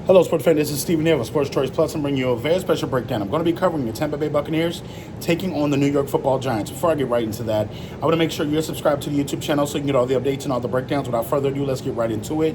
Hello, sports fan. This is Stephen Neal of Sports Choice Plus. I'm bringing you a very special breakdown. I'm going to be covering the Tampa Bay Buccaneers taking on the New York Football Giants. Before I get right into that, I want to make sure you're subscribed to the YouTube channel so you can get all the updates and all the breakdowns. Without further ado, let's get right into it.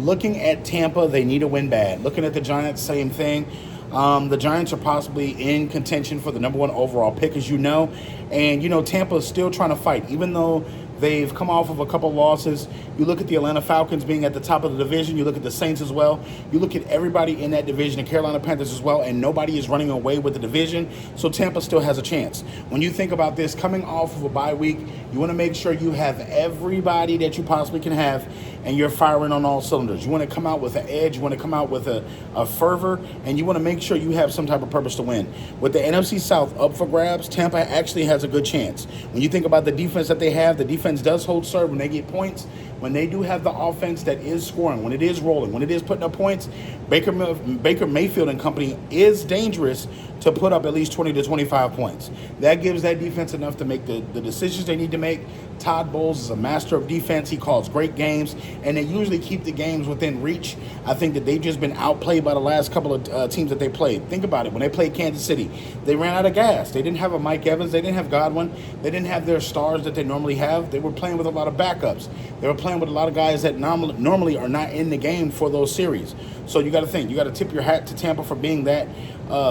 Looking at Tampa, they need to win bad. Looking at the Giants, same thing. The Giants are possibly in contention for the #1 overall pick, as you know. And, Tampa is still trying to fight, even though they've come off of a couple losses. You look at the Atlanta Falcons being at the top of the division. You look at the Saints as well. You look at everybody in that division, the Carolina Panthers as well, and nobody is running away with the division. So Tampa still has a chance. When you think about this, coming off of a bye week, you want to make sure you have everybody that you possibly can have, and you're firing on all cylinders. You want to come out with an edge. You want to come out with a fervor, and you want to make sure you have some type of purpose to win. With the NFC South up for grabs, Tampa actually has a good chance. When you think about the defense that they have, the defense does hold serve when they get points. When they do have the offense that is scoring, when it is rolling, when it is putting up points, Baker Mayfield and company is dangerous to put up at least 20 to 25 points. That gives that defense enough to make the decisions they need to make. Todd Bowles is a master of defense. He calls great games, and they usually keep the games within reach. I think that they've just been outplayed by the last couple of teams that they played. Think about it. When they played Kansas City, they ran out of gas. They didn't have a Mike Evans. They didn't have Godwin. They didn't have their stars that they normally have. They were playing with a lot of backups. They were playing with a lot of guys that normally are not in the game for those series. So you got to think. You got to tip your hat to Tampa for being that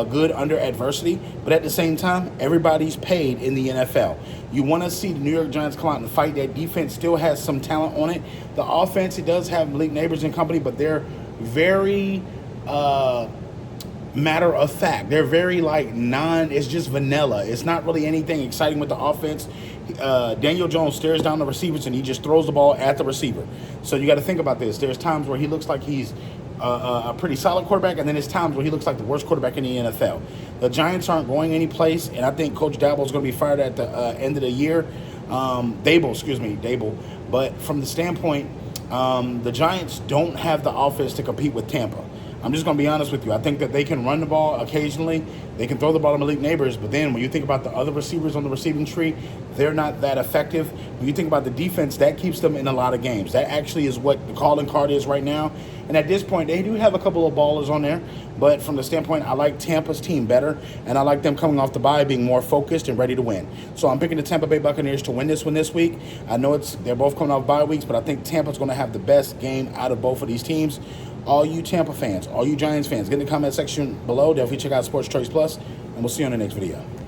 good under adversity. But at the same time, everybody's paid in the NFL. You want to see the New York Giants come out and fight. That defense still has some talent on it. The offense, it does have Malik Neighbors and company, but they're very matter of fact. They're very it's just vanilla. It's not really anything exciting with the offense. Daniel Jones stares down the receivers and he just throws the ball at the receiver. So you got to think about this. There's times where he looks like he's a pretty solid quarterback, and then there's times where he looks like the worst quarterback in the NFL. The Giants aren't going any place, and I think Coach Dabo is going to be fired at the end of the year. Dable. But from the standpoint, the Giants don't have the offense to compete with Tampa. I'm just going to be honest with you. I think that they can run the ball occasionally. They can throw the ball to Malik Neighbors, but then when you think about the other receivers on the receiving tree, they're not that effective. When you think about the defense, that keeps them in a lot of games. That actually is what the calling card is right now. And at this point, they do have a couple of ballers on there, but from the standpoint, I like Tampa's team better, and I like them coming off the bye being more focused and ready to win. So I'm picking the Tampa Bay Buccaneers to win this one this week. I know they're both coming off bye weeks, but I think Tampa's going to have the best game out of both of these teams. All you Tampa fans, all you Giants fans, get in the comment section below. Definitely check out Sports Choice Plus, and we'll see you on the next video.